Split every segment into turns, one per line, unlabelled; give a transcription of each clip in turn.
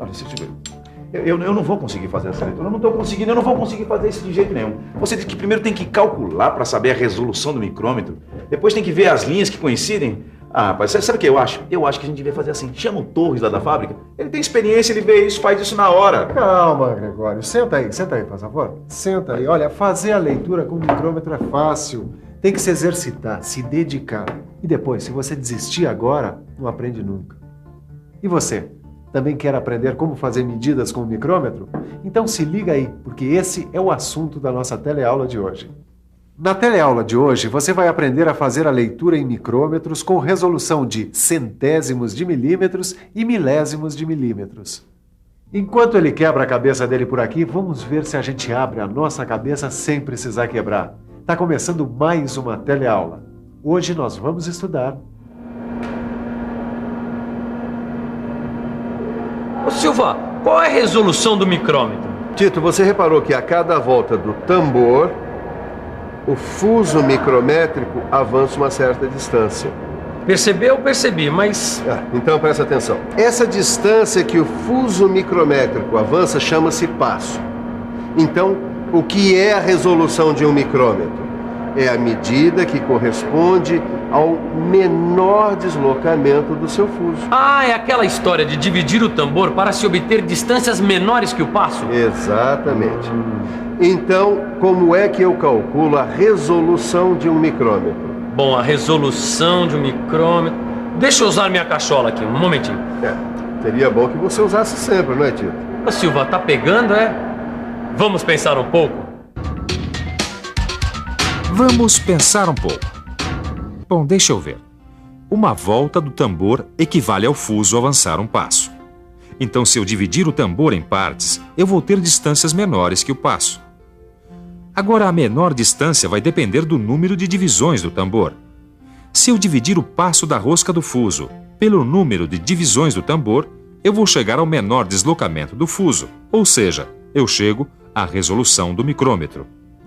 Olha, eu não vou conseguir fazer essa leitura. Eu não estou conseguindo, eu não vou conseguir fazer isso de jeito nenhum. Você disse que primeiro tem que calcular para saber a resolução do micrômetro. Depois tem que ver as linhas que coincidem. Ah, rapaz, sabe o que eu acho? Eu acho que a gente devia fazer assim. Chama o Torres lá da fábrica. Ele tem experiência, ele vê isso, faz isso na hora.
Calma, Gregório. Senta aí, por favor. Senta aí. Olha, fazer a leitura com o micrômetro é fácil. Tem que se exercitar, se dedicar. E depois, se você desistir agora, não aprende nunca. E você? Também quer aprender como fazer medidas com o micrômetro? Então se liga aí, porque esse é o assunto da nossa teleaula de hoje. Na teleaula de hoje, você vai aprender a fazer a leitura em micrômetros com resolução de centésimos de milímetros e milésimos de milímetros. Enquanto ele quebra a cabeça dele por aqui, vamos ver se a gente abre a nossa cabeça sem precisar quebrar. Está começando mais uma teleaula. Hoje nós vamos estudar...
Ô Silva, qual é a resolução do micrômetro?
Tito, você reparou que a cada volta do tambor, o fuso micrométrico avança uma certa distância.
Percebeu? Percebi, mas...
Então presta atenção. Essa distância que o fuso micrométrico avança chama-se passo. Então, o que é a resolução de um micrômetro? É a medida que corresponde ao menor deslocamento do seu fuso.
Ah, é aquela história de dividir o tambor para se obter distâncias menores que o passo?
Exatamente. Então, como é que eu calculo a resolução de um micrômetro?
Bom, a resolução de um micrômetro... Deixa eu usar minha cachola aqui, um momentinho.
Seria bom que você usasse sempre, não é, Tito?
Ô Silva, tá pegando, é? Vamos pensar um pouco?
Vamos pensar um pouco. Bom, deixa eu ver. Uma volta do tambor equivale ao fuso avançar um passo. Então, se eu dividir o tambor em partes, eu vou ter distâncias menores que o passo. Agora, a menor distância vai depender do número de divisões do tambor. Se eu dividir o passo da rosca do fuso pelo número de divisões do tambor, eu vou chegar ao menor deslocamento do fuso, ou seja, eu chego à resolução do micrômetro.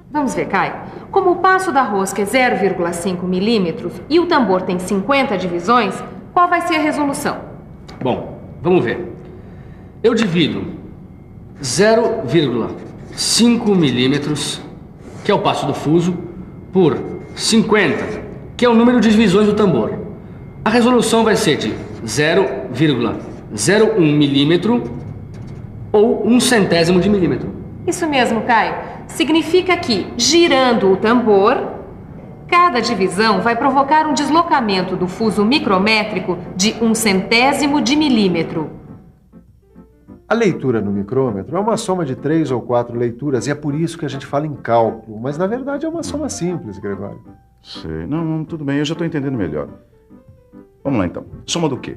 Vamos ver, Caio. Como o passo da rosca é 0,5 milímetros e o tambor tem 50 divisões, qual vai ser a resolução?
Bom, vamos ver. Eu divido 0,5 milímetros, que é o passo do fuso, por 50, que é o número de divisões do tambor. A resolução vai ser de 0,01 milímetro ou 1/100º de milímetro.
Isso mesmo, Caio. Significa que, girando o tambor, cada divisão vai provocar um deslocamento do fuso micrométrico de 1/100º de milímetro.
A leitura no micrômetro é uma soma de 3 ou 4 leituras e é por isso que a gente fala em cálculo, mas na verdade é uma soma simples, Gregório.
Sei. Não, tudo bem, eu já estou entendendo melhor. Vamos lá então. Soma do quê?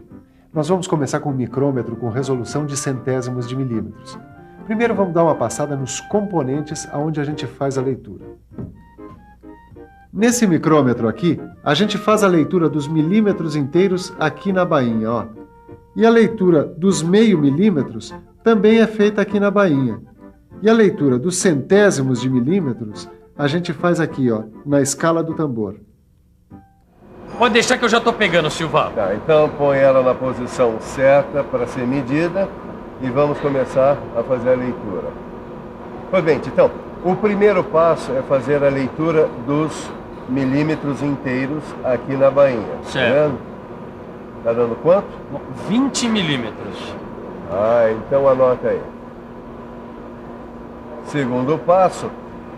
Nós vamos começar com um micrômetro com resolução de centésimos de milímetros. Primeiro vamos dar uma passada nos componentes aonde a gente faz a leitura. Nesse micrômetro aqui, a gente faz a leitura dos milímetros inteiros aqui na bainha, ó. E a leitura dos meio milímetros também é feita aqui na bainha. E a leitura dos centésimos de milímetros a gente faz aqui, ó, na escala do tambor.
Pode deixar que eu já tô pegando, Silva.
Tá, então põe ela na posição certa para ser medida e vamos começar a fazer a leitura. Pois bem, então, o primeiro passo é fazer a leitura dos milímetros inteiros aqui na bainha.
Certo.
Tá vendo? Tá dando quanto?
20 milímetros.
Então anota aí. Segundo passo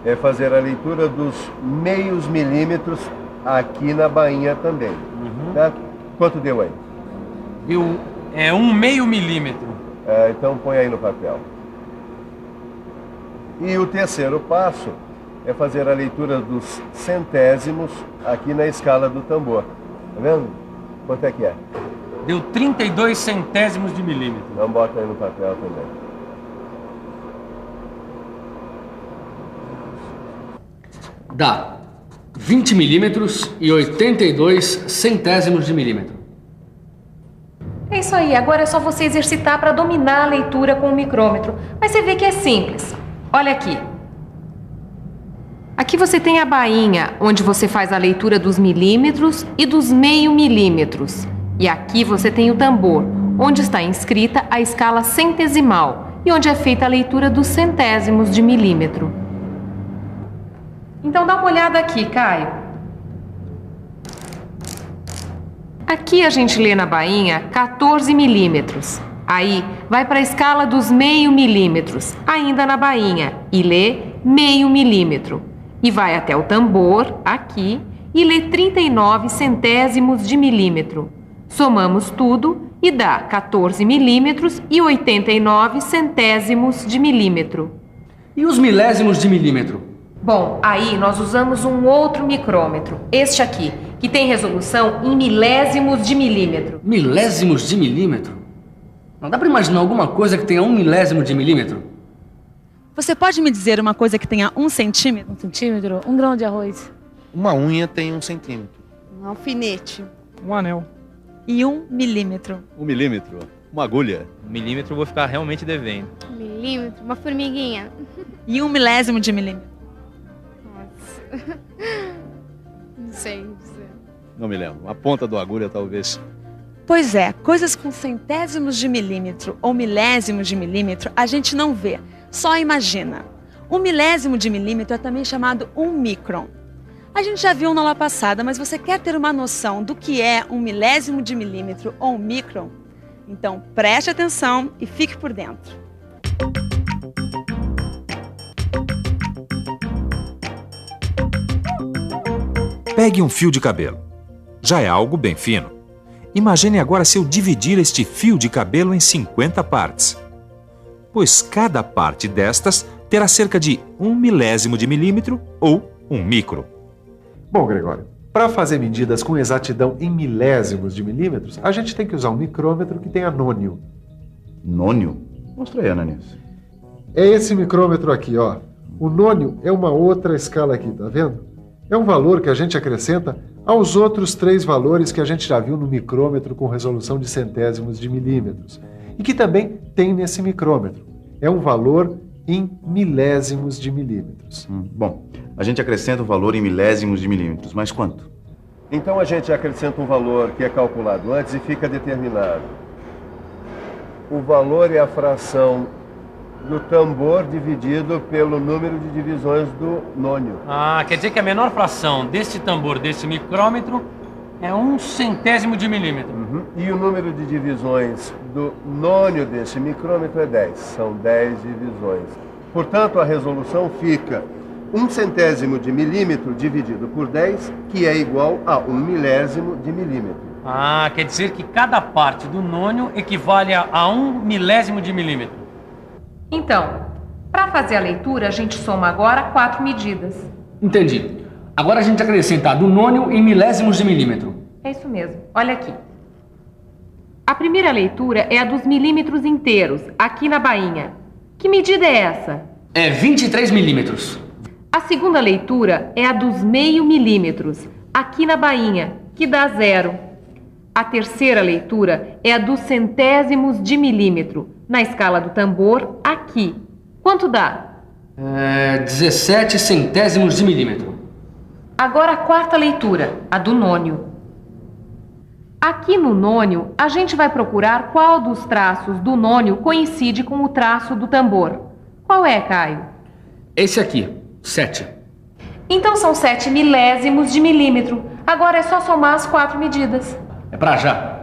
é fazer a leitura dos meios milímetros aqui na bainha também. Tá? Quanto deu aí?
É 1/2 milímetro.
Então põe aí no papel. E o terceiro passo é fazer a leitura dos centésimos aqui na escala do tambor. Tá vendo? Quanto é que é?
Deu 32 centésimos de milímetro.
Então bota aí no papel também.
Dá 20 milímetros e 82 centésimos de milímetro.
É isso aí, agora é só você exercitar para dominar a leitura com o micrômetro. Mas você vê que é simples. Olha aqui. Aqui você tem a bainha, onde você faz a leitura dos milímetros e dos meio milímetros. E aqui você tem o tambor, onde está inscrita a escala centesimal e onde é feita a leitura dos centésimos de milímetro. Então dá uma olhada aqui, Caio. Aqui a gente lê na bainha 14 milímetros. Aí vai para a escala dos meio milímetros, ainda na bainha, e lê meio milímetro. E vai até o tambor, aqui, e lê 39 centésimos de milímetro. Somamos tudo e dá 14 milímetros e 89 centésimos de milímetro.
E os milésimos de milímetro?
Bom, aí nós usamos um outro micrômetro, este aqui, que tem resolução em milésimos de milímetro.
Milésimos de milímetro? Não dá pra imaginar alguma coisa que tenha 1 milésimo de milímetro?
Você pode me dizer uma coisa que tenha 1 centímetro?
1 centímetro? 1 grão de arroz.
Uma unha tem 1 centímetro.
Um alfinete.
Um anel.
E 1 milímetro?
1 milímetro? Uma agulha.
1 milímetro eu vou ficar realmente devendo.
1 milímetro? Uma formiguinha.
E 1 milésimo de milímetro?
Nossa. Não sei dizer.
Não me lembro. A ponta da agulha, talvez.
Pois é, coisas com centésimos de milímetro ou milésimos de milímetro a gente não vê, só imagina. 1 milésimo de milímetro é também chamado 1 micron. A gente já viu na aula passada, mas você quer ter uma noção do que é 1 milésimo de milímetro ou 1 micron? Então preste atenção e fique por dentro.
Pegue um fio de cabelo. Já é algo bem fino. Imagine agora se eu dividir este fio de cabelo em 50 partes. Pois cada parte destas terá cerca de 1 milésimo de milímetro ou 1 micro.
Bom, Gregório, para fazer medidas com exatidão em milésimos de milímetros, a gente tem que usar um micrômetro que tenha nônio.
Nônio? Mostra aí, Ananias.
É esse micrômetro aqui, ó. O nônio é uma outra escala aqui, tá vendo? É um valor que a gente acrescenta aos outros 3 valores que a gente já viu no micrômetro com resolução de centésimos de milímetros. E que também tem nesse micrômetro. É um valor em milésimos de milímetros.
Bom, a gente acrescenta o valor em milésimos de milímetros, mas quanto?
Então a gente acrescenta um valor que é calculado antes e fica determinado. O valor é a fração do tambor dividido pelo número de divisões do nônio.
Ah, quer dizer que a menor fração deste tambor, desse micrômetro, é 1 centésimo de milímetro.
E o número de divisões do nônio desse micrômetro é 10. São 10 divisões. Portanto, a resolução fica 1 centésimo de milímetro dividido por 10, que é igual a 1 milésimo de milímetro.
Ah, quer dizer que cada parte do nônio equivale a 1 milésimo de milímetro.
Então, para fazer a leitura, a gente soma agora 4 medidas.
Entendi. Agora a gente acrescenta a do nônio em milésimos de milímetro.
É isso mesmo. Olha aqui. A primeira leitura é a dos milímetros inteiros, aqui na bainha. Que medida é essa?
É 23 milímetros.
A segunda leitura é a dos meio milímetros, aqui na bainha, que dá 0. A terceira leitura é a dos centésimos de milímetro, na escala do tambor, aqui. Quanto dá?
17 centésimos de milímetro.
Agora a quarta leitura, a do nônio. Aqui no nônio, a gente vai procurar qual dos traços do nônio coincide com o traço do tambor. Qual é, Caio?
Esse aqui, 7.
Então são 7 milésimos de milímetro. Agora é só somar as 4 medidas.
É pra já.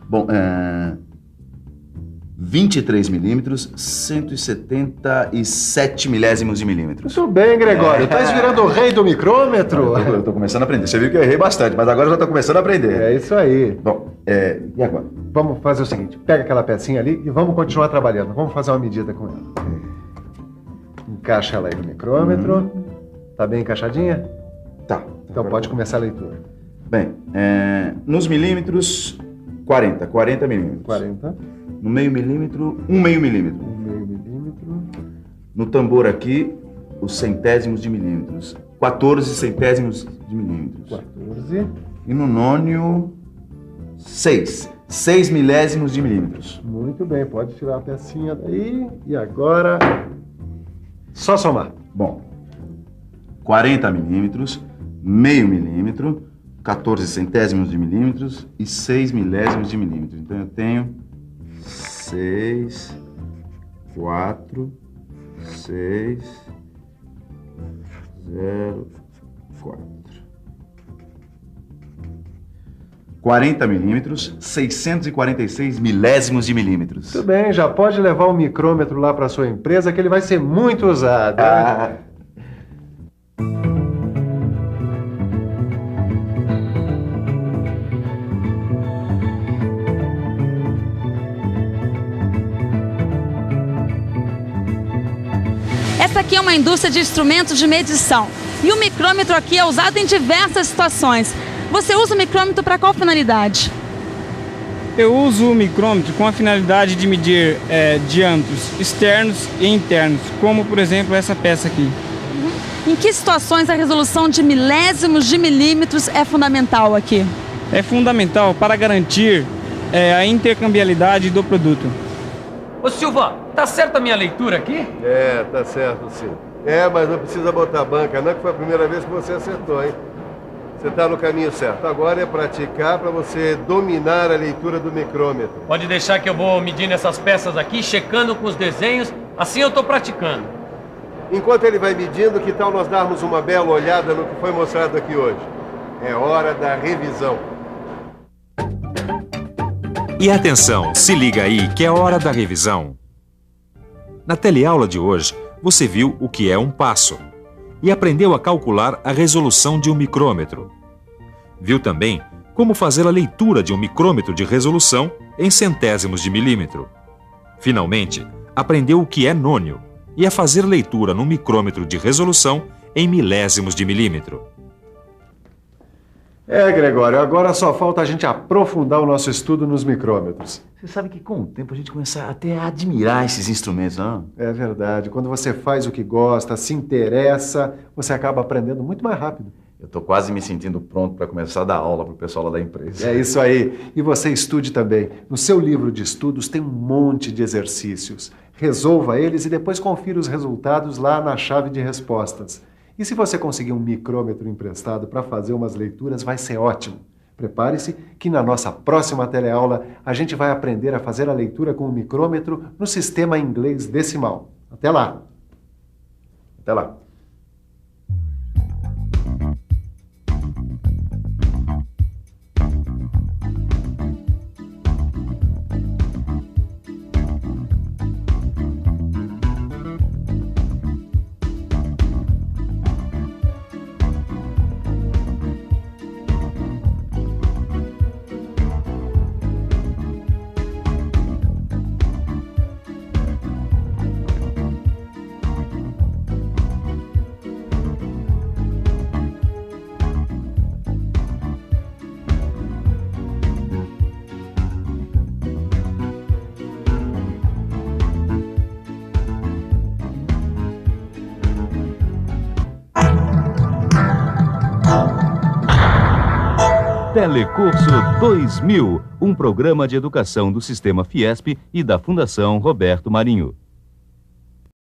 Bom, 23 milímetros, 177 milésimos de milímetros.
Muito bem, Gregório. Tá virando o rei do micrômetro?
Eu tô começando a aprender. Você viu que eu errei bastante, mas agora eu já tô começando a aprender.
É isso aí.
Bom, e agora?
Vamos fazer o seguinte. Pega aquela pecinha ali e vamos continuar trabalhando. Vamos fazer uma medida com ela. Encaixa ela aí no micrômetro. Tá bem encaixadinha?
Tá.
Então pode começar a leitura.
Bem, nos milímetros, 40 milímetros.
40.
No meio milímetro, 1 meio milímetro.
1 meio milímetro.
No tambor aqui, os centésimos de milímetros. 14 centésimos de milímetros.
14.
E no nônio, 6 milésimos de milímetros.
Muito bem, pode tirar a pecinha daí. E agora, Só somar.
Bom, 40 milímetros, meio milímetro, 14 centésimos de milímetros e 6 milésimos de milímetro. Então eu tenho 6, 4, 6, 0, 4. 40 milímetros, 646 milésimos de milímetros.
Tudo bem, já pode levar o micrômetro lá para sua empresa que ele vai ser muito usado.
Ah.
Essa aqui é uma indústria de instrumentos de medição. E o micrômetro aqui é usado em diversas situações. Você usa o micrômetro para qual finalidade?
Eu uso o micrômetro com a finalidade de medir diâmetros externos e internos, como por exemplo essa peça aqui.
Em que situações a resolução de milésimos de milímetros é fundamental aqui?
É fundamental para garantir a intercambiabilidade do produto.
Ô Silva, tá certa a minha leitura aqui?
Tá certo sim. Mas não precisa botar banca, não, que foi a primeira vez que você acertou, hein? Você está no caminho certo. Agora é praticar para você dominar a leitura do micrômetro.
Pode deixar que eu vou medindo essas peças aqui, checando com os desenhos, assim eu tô praticando.
Enquanto ele vai medindo, que tal nós darmos uma bela olhada no que foi mostrado aqui hoje? É hora da revisão.
E atenção, se liga aí que é hora da revisão. Na teleaula de hoje, você viu o que é um passo e aprendeu a calcular a resolução de um micrômetro. Viu também como fazer a leitura de um micrômetro de resolução em centésimos de milímetro. Finalmente, aprendeu o que é nônio e a fazer leitura num micrômetro de resolução em milésimos de milímetro.
Gregório, agora só falta a gente aprofundar o nosso estudo nos micrômetros.
Você sabe que com o tempo a gente começa até a admirar esses instrumentos, não?
É verdade. Quando você faz o que gosta, se interessa, você acaba aprendendo muito mais rápido.
Eu tô quase me sentindo pronto para começar a dar aula pro pessoal lá da empresa.
É isso aí. E você estude também. No seu livro de estudos tem um monte de exercícios. Resolva eles e depois confira os resultados lá na chave de respostas. E se você conseguir um micrômetro emprestado para fazer umas leituras, vai ser ótimo. Prepare-se que na nossa próxima teleaula a gente vai aprender a fazer a leitura com o micrômetro no sistema inglês decimal. Até lá!
Até lá!
Telecurso 2000, um programa de educação do Sistema Fiesp e da Fundação Roberto Marinho.